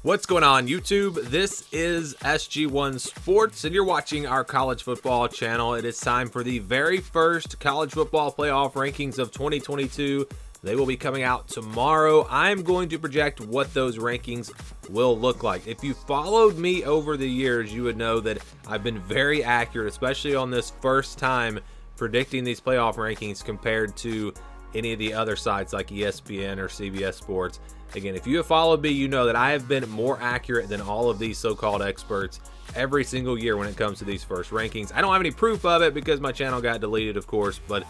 What's going on, YouTube? This is SG1 Sports, and you're watching our college football channel. It is time for the very first college football playoff rankings of 2022. They will be coming out tomorrow. I'm going to project what those rankings will look like. If you followed me over the years, you would know that I've been very accurate, especially on this first time predicting these playoff rankings compared to any of the other sites like ESPN or CBS Sports. Again, if you have followed me, you know that I have been more accurate than all of these so-called experts every single year when it comes to these first rankings. I don't have any proof of it because my channel got deleted, of course, but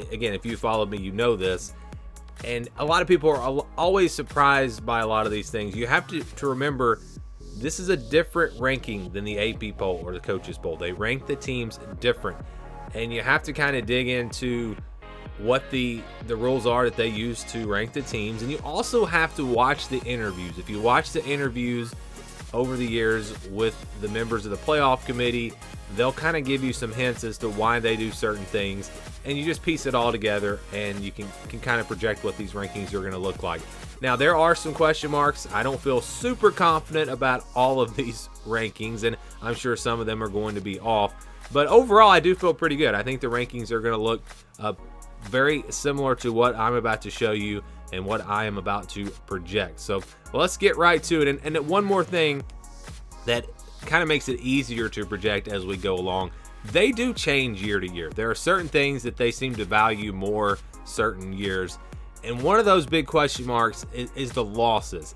again, if you followed me, you know this. And a lot of people are always surprised by a lot of these things. You have to remember, this is a different ranking than the AP poll or the coaches poll. They rank the teams different, and you have to kind of dig into what the rules are that they use to rank the teams. And you also have to watch the interviews. If you watch the interviews over the years with the members of the playoff committee, they'll kind of give you some hints as to why they do certain things, and you just piece it all together and you can kind of project what these rankings are going to look like. Now, there are some question marks. I don't feel super confident about all of these rankings, and I'm sure some of them are going to be off, but overall I do feel pretty good. I think the rankings are going to look very similar to what I'm about to show you and what I am about to project. So let's get right to it. And one more thing that kind of makes it easier to project as we go along, they do change year to year. There are certain things that they seem to value more certain years, and one of those big question marks is the losses.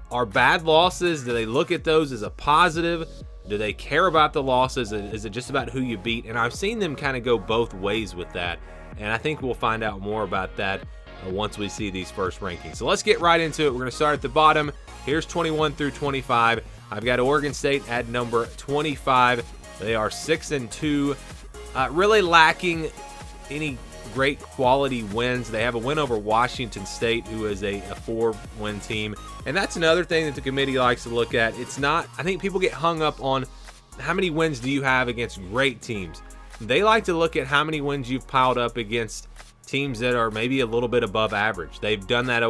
Are bad losses, do they look at those as a positive? Do they care about the losses? Is it just about who you beat? And I've seen them kind of go both ways with that, and I think we'll find out more about that once we see these first rankings. So let's get right into it. We're going to start at the bottom. Here's 21 through 25. I've got Oregon State at number 25. They are 6-2, really lacking any great quality wins. They have a win over Washington State, who is a 4-win team, and that's another thing that the committee likes to look at. It's not, I think people get hung up on how many wins do you have against great teams. They like to look at how many wins you've piled up against teams that are maybe a little bit above average. They've done that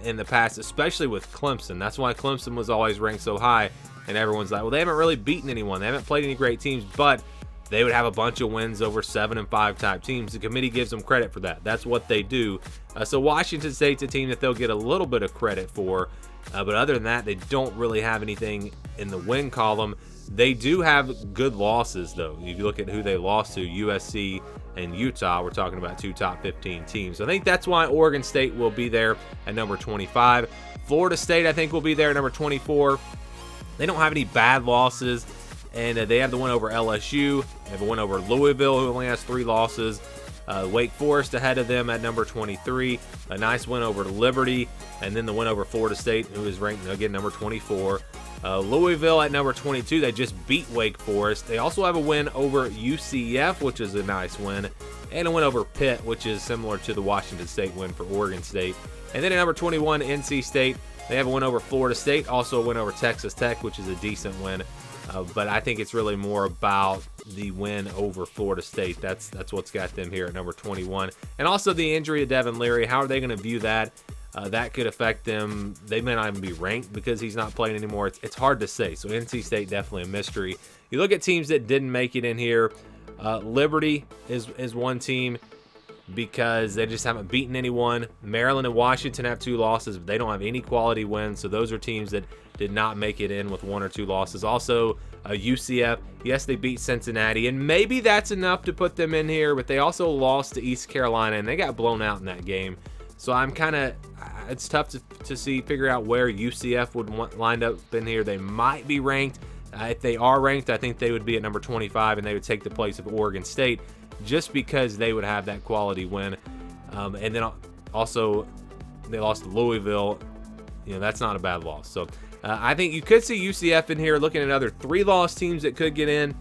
in the past, especially with Clemson. That's why Clemson was always ranked so high, and everyone's like, well, they haven't really beaten anyone. They haven't played any great teams, but they would have a bunch of wins over 7-5 type teams. The committee gives them credit for that. That's what they do. So Washington State's a team that they'll get a little bit of credit for, but other than that, they don't really have anything in the win column. They do have good losses, though. If you look at who they lost to, USC and Utah, we're talking about two top 15 teams. So I think that's why Oregon State will be there at number 25. Florida State, I think, will be there at number 24. They don't have any bad losses, and they have the win over LSU. They have a win over Louisville, who only has 3 losses. Wake Forest ahead of them at number 23. A nice win over Liberty, and then the win over Florida State, who is ranked, again, number 24. Louisville at number 22. They just beat Wake Forest. They also have a win over UCF, which is a nice win, and a win over Pitt, which is similar to the Washington State win for Oregon State. And then at number 21, NC State. They have a win over Florida State, also a win over Texas Tech, which is a decent win. But I think it's really more about the win over Florida State. That's what's got them here at number 21. And also the injury of Devin Leary. How are they going to view that? That could affect them. They may not even be ranked because he's not playing anymore. It's hard to say. So NC State definitely a mystery. You look at teams that didn't make it in here. Liberty is one team because they just haven't beaten anyone. Maryland and Washington have 2 losses, but they don't have any quality wins. So those are teams that did not make it in with 1 or 2 losses. Also, UCF, yes, they beat Cincinnati, and maybe that's enough to put them in here, but they also lost to East Carolina, and they got blown out in that game. So I'm kind of, it's tough to figure out where UCF would line up in here. They might be ranked. If they are ranked, I think they would be at number 25, and they would take the place of Oregon State just because they would have that quality win. And then also, they lost to Louisville. You know, that's not a bad loss. So I think you could see UCF in here, looking at other 3-loss teams that could get in.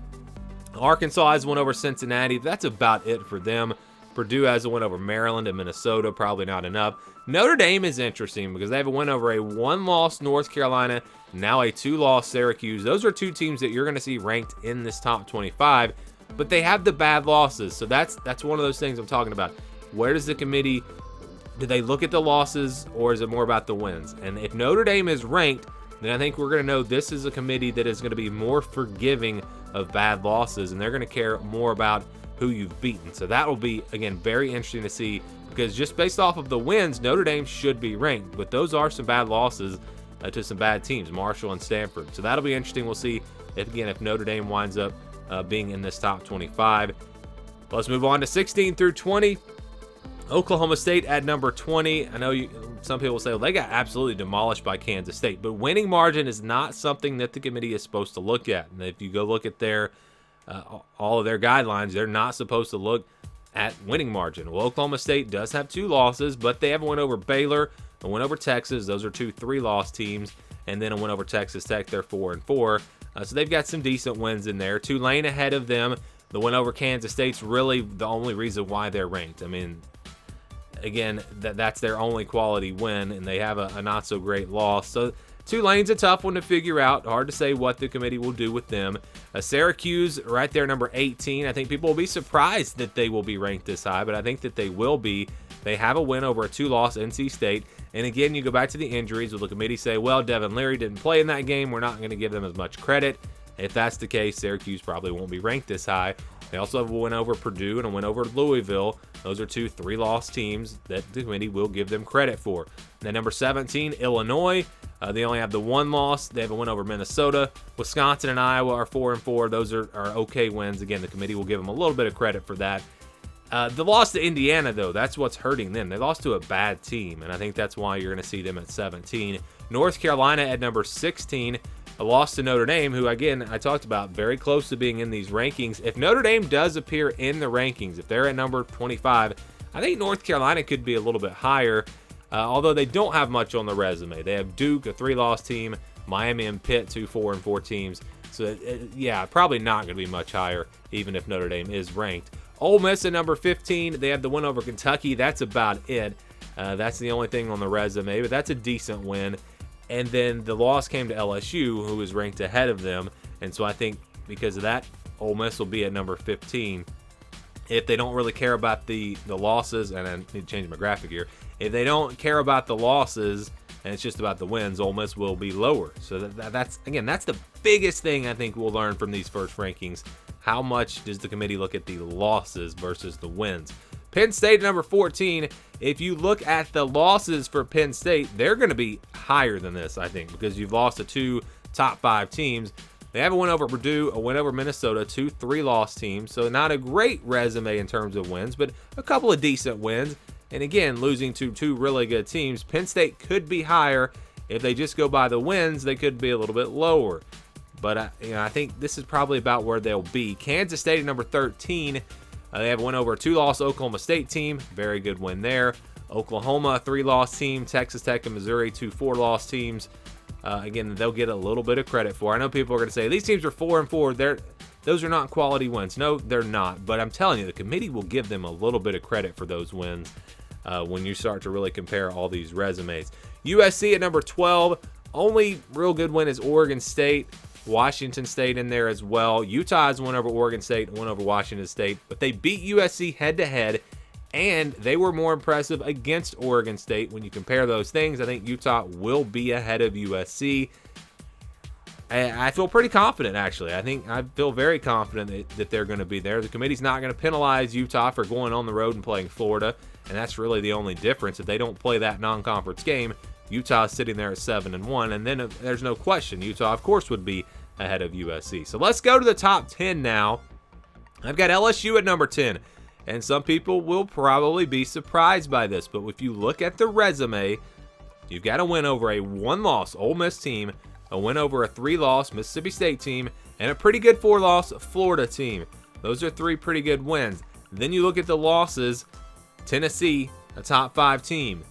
Arkansas has one over Cincinnati. That's about it for them. Purdue has a win over Maryland and Minnesota. Probably not enough. Notre Dame is interesting because they have a win over a 1-loss North Carolina, now a 2-loss Syracuse. Those are 2 teams that you're going to see ranked in this top 25, but they have the bad losses. So that's one of those things I'm talking about. Where does the committee, do they look at the losses, or is it more about the wins? And if Notre Dame is ranked, then I think we're going to know this is a committee that is going to be more forgiving of bad losses, and they're going to care more about who you've beaten. So that will be, again, very interesting to see, because just based off of the wins, Notre Dame should be ranked, but those are some bad losses to some bad teams, Marshall and Stanford. So that'll be interesting. We'll see if Notre Dame winds up being in this top 25. Let's move on to 16 through 20. Oklahoma State at number 20. I know some people say, well, they got absolutely demolished by Kansas State, but winning margin is not something that the committee is supposed to look at. And if you go look at their all of their guidelines, they're not supposed to look at winning margin. Well, Oklahoma State does have 2 losses, but they have a win over Baylor, a win over Texas. Those are 2 3-loss teams, and then a win over Texas Tech. They're 4-4. So they've got some decent wins in there. Tulane ahead of them. The win over Kansas State's really the only reason why they're ranked. I mean, again, that's their only quality win, and they have a not so great loss. So Tulane's a tough one to figure out. Hard to say what the committee will do with them. Syracuse right there, number 18. I think people will be surprised that they will be ranked this high, but I think that they will be. They have a win over a 2-loss NC State. And again, you go back to the injuries. Will the committee say, well, Devin Leary didn't play in that game, we're not going to give them as much credit? If that's the case, Syracuse probably won't be ranked this high. They also have a win over Purdue and a win over Louisville. Those are 2 3-loss teams that the committee will give them credit for. Then number 17, Illinois. They only have the 1 loss. They have a win over Minnesota. Wisconsin and Iowa are 4-4. Those are okay wins. Again, the committee will give them a little bit of credit for that. The loss to Indiana, though, that's what's hurting them. They lost to a bad team, and I think that's why you're going to see them at 17. North Carolina at number 16. A loss to Notre Dame, who, again, I talked about, very close to being in these rankings. If Notre Dame does appear in the rankings, if they're at number 25, I think North Carolina could be a little bit higher, although they don't have much on the resume. They have Duke, a 3-loss team, Miami and Pitt, 2 4-4 teams. So, yeah, probably not going to be much higher, even if Notre Dame is ranked. Ole Miss at number 15. They have the win over Kentucky. That's about it. That's the only thing on the resume, but that's a decent win. And then the loss came to LSU, who was ranked ahead of them. And so I think because of that, Ole Miss will be at number 15. If they don't really care about the losses, and I need to change my graphic here. If they don't care about the losses and it's just about the wins, Ole Miss will be lower. So that's the biggest thing I think we'll learn from these first rankings. How much does the committee look at the losses versus the wins? Penn State at number 14. If you look at the losses for Penn State, they're going to be higher than this, I think, because you've lost to 2 top 5 teams. They have a win over Purdue, a win over Minnesota, 2 3-loss teams. So not a great resume in terms of wins, but a couple of decent wins. And again, losing to 2 really good teams. Penn State could be higher. If they just go by the wins, they could be a little bit lower. But I think this is probably about where they'll be. Kansas State at number 13. They have a win over a 2-loss Oklahoma State team. Very good win there. Oklahoma, a 3-loss team. Texas Tech and Missouri, 2 4-loss teams. Again, they'll get a little bit of credit for. I know people are going to say, these teams are 4-4. Those are not quality wins. No, they're not. But I'm telling you, the committee will give them a little bit of credit for those wins when you start to really compare all these resumes. USC at number 12. Only real good win is Oregon State. Washington State in there as well. Utah has won over Oregon State and won over Washington State, but they beat USC head-to-head, and they were more impressive against Oregon State. When you compare those things, I think Utah will be ahead of USC. I feel pretty confident, actually. I feel very confident that they're going to be there. The committee's not going to penalize Utah for going on the road and playing Florida, and that's really the only difference. If they don't play that non-conference game, Utah is sitting there at 7-1, and then there's no question Utah, of course, would be ahead of USC. So let's go to the top 10 now. I've got LSU at number 10, and some people will probably be surprised by this, but if you look at the resume, you've got a win over a 1-loss Ole Miss team, a win over a 3-loss Mississippi State team, and a pretty good 4-loss Florida team. Those are 3 pretty good wins. Then you look at the losses. Tennessee, a top 5 team.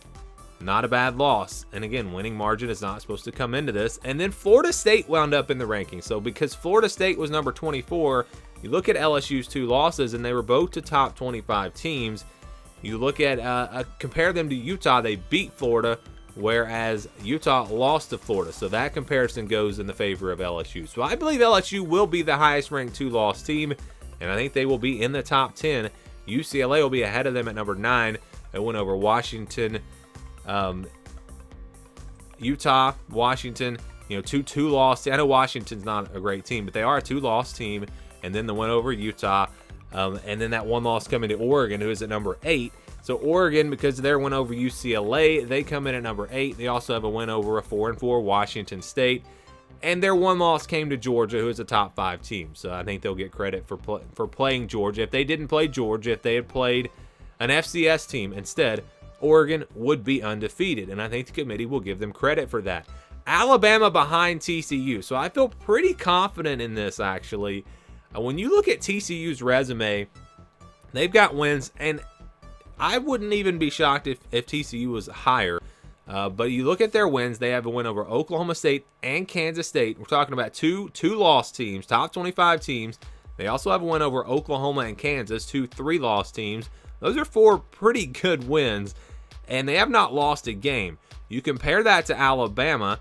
Not a bad loss. And again, winning margin is not supposed to come into this. And then Florida State wound up in the rankings. So because Florida State was number 24, you look at LSU's 2 losses, and they were both to top 25 teams. You look at, compare them to Utah, they beat Florida, whereas Utah lost to Florida. So that comparison goes in the favor of LSU. So I believe LSU will be the highest ranked 2-loss team, and I think they will be in the top 10. UCLA will be ahead of them at number 9. They went over Washington, Utah, Washington, two-loss. I know Washington's not a great team, but they are a two-loss team. And then the win over Utah, and then that one loss coming to Oregon, who is at number 8. So Oregon, because of their win over UCLA, they come in at number 8. They also have a win over a 4-4 Washington State. And their one loss came to Georgia, who is a top 5 team. So I think they'll get credit for playing Georgia. If they didn't play Georgia, if they had played an FCS team instead, Oregon would be undefeated. And I think the committee will give them credit for that. Alabama behind TCU. So I feel pretty confident in this, actually. When you look at TCU's resume, they've got wins, and I wouldn't even be shocked if TCU was higher. But you look at their wins, they have a win over Oklahoma State and Kansas State. We're talking about two loss teams, top 25 teams. They also have a win over Oklahoma and Kansas, 2 3-loss teams. Those are 4 pretty good wins, and they have not lost a game. You compare that to Alabama.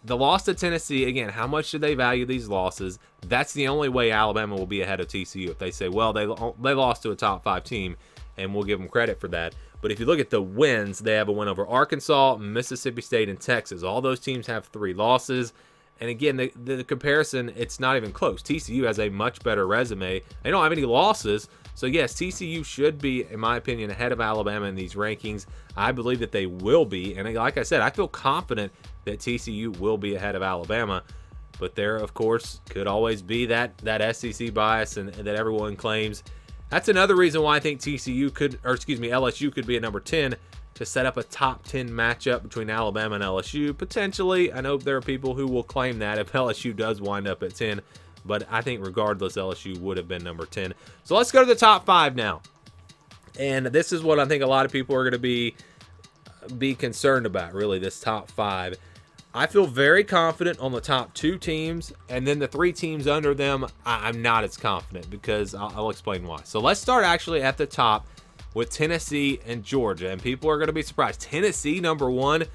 The loss to Tennessee, again, how much do they value these losses? That's the only way Alabama will be ahead of TCU. If they say, well, they lost to a top 5 team, and we'll give them credit for that. But if you look at the wins, they have a win over Arkansas, Mississippi State, and Texas. All those teams have 3 losses. And again, the comparison, it's not even close. TCU has a much better resume. They don't have any losses. So yes, TCU should be, in my opinion, ahead of Alabama in these rankings. I believe that they will be. And like I said, I feel confident that TCU will be ahead of Alabama. But there, of course, could always be that SEC bias and that everyone claims. That's another reason why I think LSU could be at number 10 to set up a top 10 matchup between Alabama and LSU. Potentially, I know there are people who will claim that if LSU does wind up at 10, but I think regardless, LSU would have been number 10. So let's go to the top 5 now. And this is what I think a lot of people are going to be concerned about, really, this top 5. I feel very confident on the top 2 teams, and then the 3 teams under them, I'm not as confident because I'll explain why. So let's start actually at the top with Tennessee and Georgia, and people are going to be surprised. Tennessee, number 1.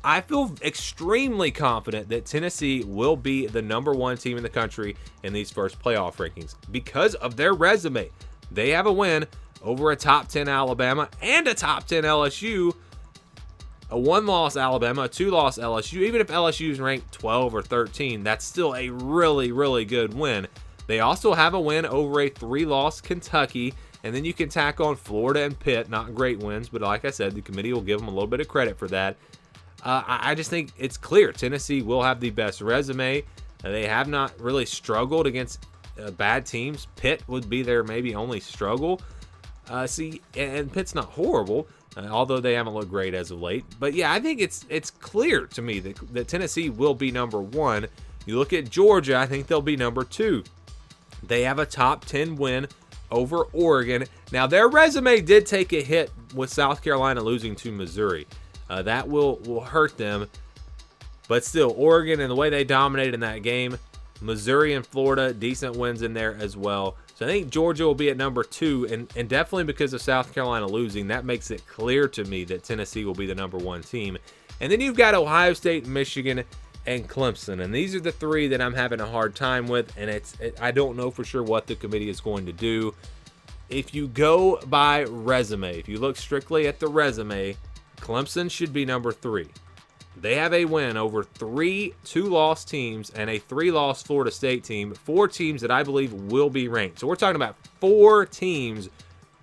I feel extremely confident that Tennessee will be the number 1 team in the country in these first playoff rankings because of their resume. They have a win over a top 10 Alabama and a top 10 LSU. A 1-loss Alabama, a 2-loss LSU. Even if LSU is ranked 12 or 13, that's still a really, really good win. They also have a win over a 3-loss Kentucky, and then you can tack on Florida and Pitt. Not great wins, but like I said, the committee will give them a little bit of credit for that. I just think it's clear Tennessee will have the best resume. They have not really struggled against bad teams. Pitt would be their maybe only struggle. And Pitt's not horrible. Although they haven't looked great as of late. But yeah, I think it's clear to me that Tennessee will be number 1. You look at Georgia, I think they'll be number 2. They have a top 10 win over Oregon. Now, their resume did take a hit with South Carolina losing to Missouri. That will hurt them. But still, Oregon and the way they dominated in that game, Missouri and Florida, decent wins in there as well. So I think Georgia will be at number 2, and definitely because of South Carolina losing, that makes it clear to me that Tennessee will be the number 1 team. And then you've got Ohio State, Michigan, and Clemson, and these are the 3 that I'm having a hard time with, and I don't know for sure what the committee is going to do. If you go by resume, if you look strictly at the resume, Clemson should be number 3. They have a win over 3 2-loss teams and a 3-loss Florida State team. 4 teams that I believe will be ranked. So we're talking about 4 teams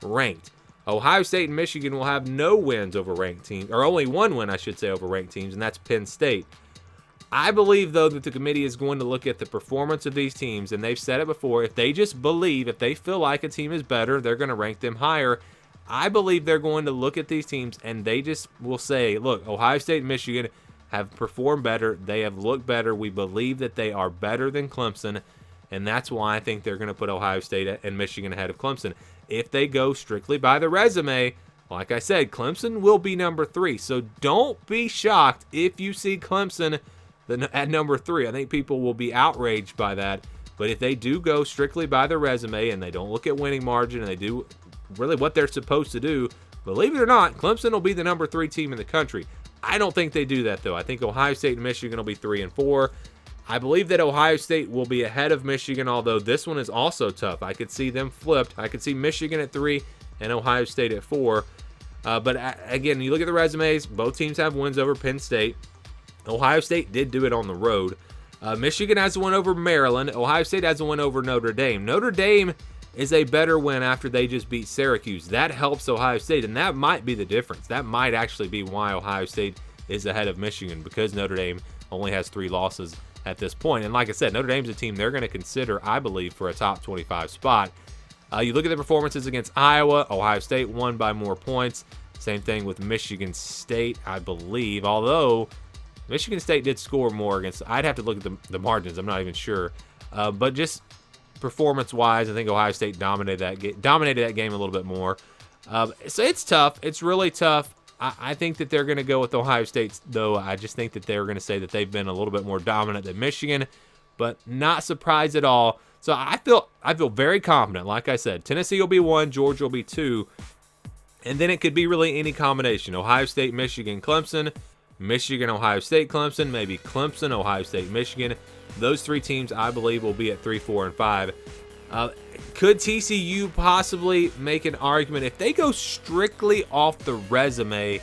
ranked. Ohio State and Michigan will have no wins over ranked teams, or only 1 win, I should say, over ranked teams, and that's Penn State. I believe, though, that the committee is going to look at the performance of these teams, and they've said it before. If they just believe, if they feel like a team is better, they're going to rank them higher. I believe they're going to look at these teams, and they just will say, look, Ohio State and Michigan have performed better. They have looked better. We believe that they are better than Clemson, and that's why I think they're going to put Ohio State and Michigan ahead of Clemson. If they go strictly by the resume, like I said, Clemson will be number 3. So don't be shocked if you see Clemson at number 3. I think people will be outraged by that. But if they do go strictly by the resume and they don't look at winning margin and they do really what they're supposed to do, believe it or not, Clemson will be the number 3 team in the country. I don't think they do that, though. I think Ohio State and Michigan will be 3 and 4. I believe that Ohio State will be ahead of Michigan, although this one is also tough. I could see them flipped. I could see Michigan at 3 and Ohio State at 4. But again, you look at the resumes, both teams have wins over Penn State. Ohio State did do it on the road. Michigan has a win over Maryland. Ohio State has a win over Notre Dame. Notre Dame is a better win after they just beat Syracuse. That helps Ohio State, and that might be the difference. That might actually be why Ohio State is ahead of Michigan, because Notre Dame only has 3 losses at this point. And like I said, Notre Dame's a team they're going to consider, I believe, for a top 25 spot. You look at the performances against Iowa. Ohio State won by more points. Same thing with Michigan State, I believe, although Michigan State did score more against. I'd have to look at the margins. I'm not even sure. But just performance-wise, I think Ohio State dominated that game a little bit more. So it's tough. It's really tough. I think that they're going to go with Ohio State, though. I just think that they're going to say that they've been a little bit more dominant than Michigan, but not surprised at all. So I feel very confident. Like I said, Tennessee will be 1, Georgia will be 2, and then it could be really any combination. Ohio State, Michigan, Clemson, Michigan, Ohio State, Clemson, maybe Clemson, Ohio State, Michigan. Those 3 teams, I believe, will be at 3, 4, and 5. Could TCU possibly make an argument? If they go strictly off the resume,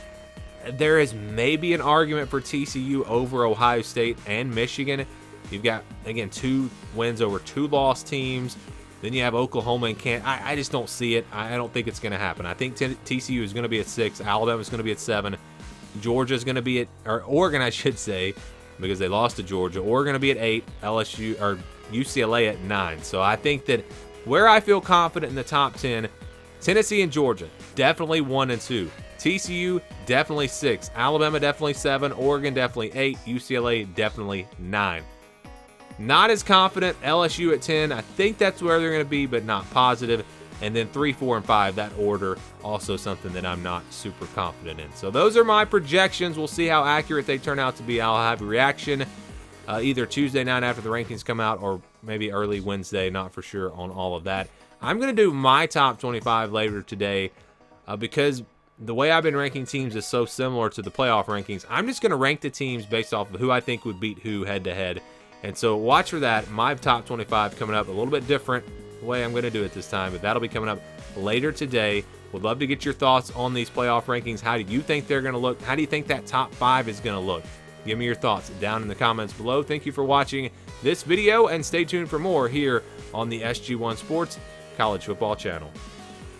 there is maybe an argument for TCU over Ohio State and Michigan. You've got, again, 2 wins over 2 lost teams. Then you have Oklahoma and Kansas. I just don't see it. I don't think it's going to happen. I think TCU is going to be at 6. Alabama is going to be at 7. Georgia is going to be at, or Oregon, I should say, because they lost to Georgia. Oregon to be at 8. LSU or UCLA at 9. So I think that where I feel confident in the top 10, Tennessee and Georgia, definitely 1 and 2. TCU, definitely 6. Alabama, definitely 7. Oregon, definitely 8. UCLA, definitely 9. Not as confident, LSU at 10. I think that's where they're going to be, but not positive. And then 3, 4, and 5, that order, also something that I'm not super confident in. So those are my projections. We'll see how accurate they turn out to be. I'll have a reaction either Tuesday night after the rankings come out or maybe early Wednesday, not for sure on all of that. I'm going to do my top 25 later today because the way I've been ranking teams is so similar to the playoff rankings. I'm just going to rank the teams based off of who I think would beat who head-to-head. And so watch for that. My top 25 coming up a little bit different the way I'm going to do it this time, but that'll be coming up later today. Would love to get your thoughts on these playoff rankings. How do you think they're going to look? How do you think that top 5 is going to look? Give me your thoughts down in the comments below. Thank you for watching this video, and stay tuned for more here on the SG1 Sports College Football Channel.